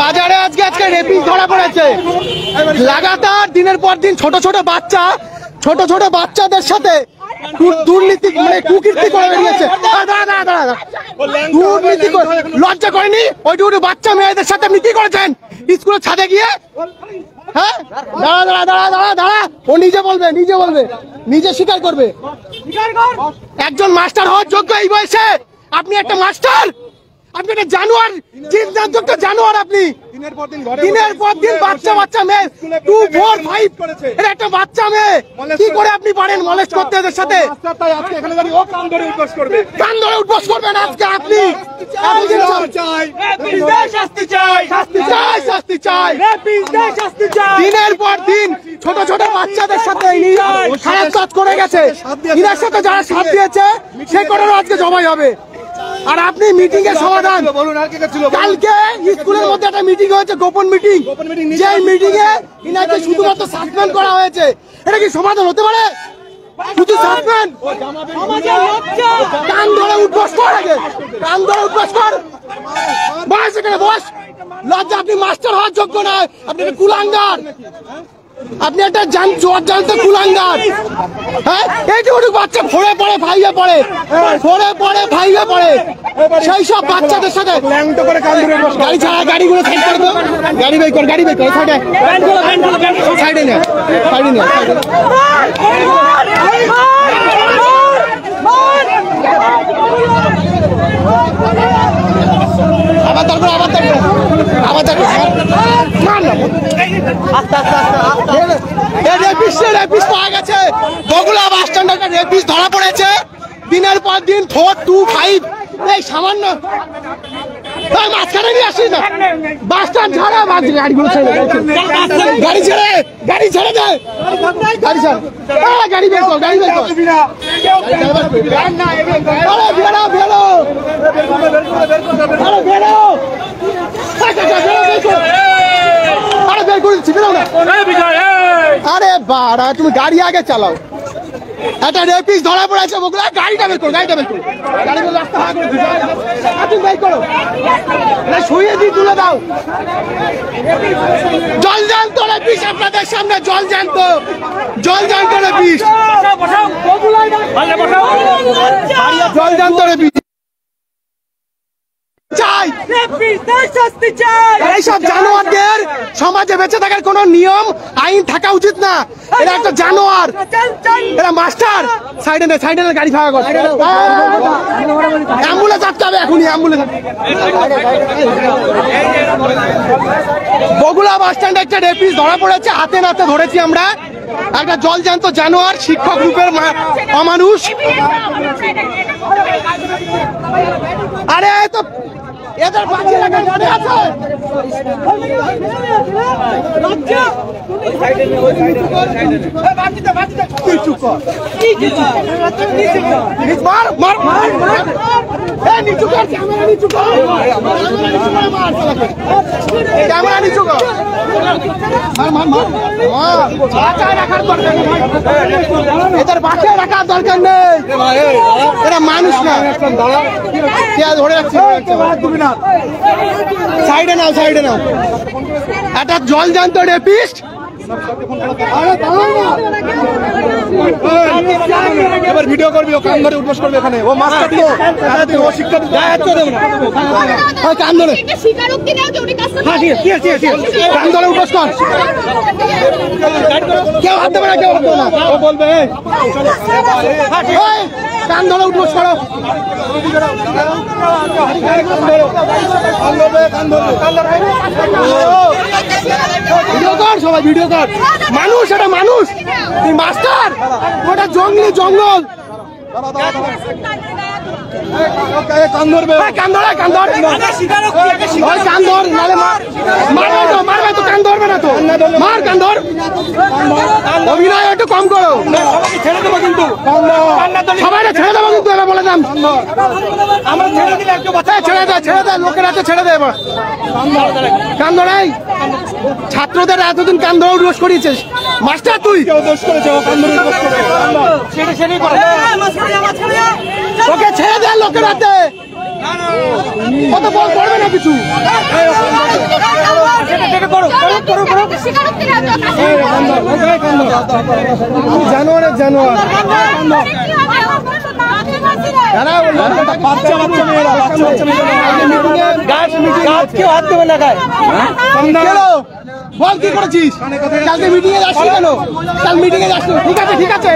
বাজারে আজকে রেপিং ধরা পড়েছে লাগাতার দিনের পর দিন। ছোট ছোট বাচ্চাদের সাথে দুর্নীতি মানে কুকীর্তি করে বেরিয়েছে। দুর্নীতি লজ্জা করেনি? ওইটুকু বাচ্চা মেয়েদের সাথে আপনি কি করেছেন স্কুলের ছাদে গিয়ে? হ্যাঁ, দাঁড়া, ও নিজে বলবে, নিজে স্বীকার করবে। একজন মাস্টার হওয়ার যোগ্য এই বয়সে? আপনি একটা মাস্টার, আপনি একটা জানোয়ার, চিন্তাযুক্ত জানোয়ার। আপনি দিনের পর দিন বাচ্চা মেয়ে 2, 4, 5 এটা একটা বাচ্চা মেয়ে, কি করে আপনি পারেন মলেস্ট করতে এদের সাথে? কান ধরে উঠবস করবেন আজকে আপনি। দিনের পর দিন ছোট ছোট বাচ্চাদের সাথে খারাপ কাজ করে গেছে। এদের সাথে যারা সাথ দিয়েছে সে করারও আজকে জবাই হবে। আর আপনি মিটিং এর সমাধান বলুন। কালকে স্কুলের মধ্যে একটা মিটিং হয়েছে, গোপন মিটিং, যে মিটিং এ ইনাকে শুধুমাত্র সাসপেন্ড করা হয়েছে। এটা কি সমাধান হতে পারে? শুধু সাসপেন্ড? কান ধরে উঠবস কর, বস এখানে বস। লজ্জা, আপনি মাস্টার হওয়ার যোগ্য নয়, আপনি একটা কুলাঙ্গার, আপনি একটা জানতো কুলাঙ্গার। হ্যাঁ, এইটুকু বাচ্চা ফোরে পড়ে ভাইয়ে পড়ে সেই সব বাচ্চাদের সাথে গাড়ি ছাড়া, গাড়িগুলো সাইড করে দাও, গাড়ি বের কর সাইডে নে। বগুড়া বাস স্ট্যান্ডে একটা রেপিস্ট ধরা পড়েছে। দিনের পর দিন 4, 2, 5 এই সামান্য মাঝখানে নিয়ে আসি না। বাস স্ট্যান্ড ছাড়া গাড়িগুলো ছেড়ে দেয়, গাড়ি ছেড়ে দেয়, গাড়ি বের কর। আরে বাড়া, তুমি গাড়ি আগে চালাও। একটা রেপিস্ট ধরা পড়েছে বগুড়া, গাড়িটা বের করো, রাস্তা বের করো, শুয়ে দিয়ে তুলে দাও। জল জ্যান্ত রেপিস্ট আপনাদের সামনে, জল জ্যান্ত রেপিস্ট, এইসব জানোয়ারদের সমাজে বেঁচে থাকার কোন নিয়ম আইন থাকা উচিত না। এরা একটা জানোয়ার, এরা মাস্টার। সাইডে নে, গাড়ি ফাঁকা কর। অ্যাম্বুলেন্স আটকে হবে এখনই, বগুড়া বাস স্ট্যান্ডে একটা রেপিস্ট ধরা পড়েছে, হাতে নাতে ধরেছি আমরা। একটা জলজান্ত জানোয়ার, শিক্ষক গ্রুপের অমানুষ। আরে তো এদের বাঁচিয়ে রাখার মনে আছে? এদের বাঁচিয়ে রাখার দরকার নেই, এরা মানুষ না। ধরে রাখছি, সাইডে নাও। একটা জলজান্ত রেপিস্ট। এবার ভিডিও করবি, ও কান ধরে উঠবস করবে এখানে। ও মাছ কাটলো, ও শিক্ষা কান ধরে কান ধরে উঠবস কর। কেউ হাত দেবে না, ও বলবে কান ধরে উঠবস করো। ভিডিও কর, সবাই ভিডিও কর। মানুষ, এটা মানুষ, তুই মাস্টার, ওটা জঙ্গল। কান ধরবে, কান ধর, মারবে তো, কান ধরবে না তো, মার, কান ধর। অভিনয় একটু কম করো, ছেড়ে দেবো কিন্তু, সবাই ছেড়ে দেবো কিন্তু, এবার বলে দাম। আমরা ছেড়ে দিলে একটু ছেড়ে দেয়, লোকের হাতে ছেড়ে দেয়। কান ধরাই ছাত্রদের এতদিন কান ধরে দোষ করিয়েছিস, মাস্টার তুই দোষ করেছে। ওকে ছেড়ে দেয় লোকের হাতে, কত বল করবে না কিছু। জানোয়ারের জানোয়ার বল কি করেছিস কালকে মিটিং এ যাসনি কেন? কাল মিটিং এ যাসনি, ঠিক আছে ঠিক আছে।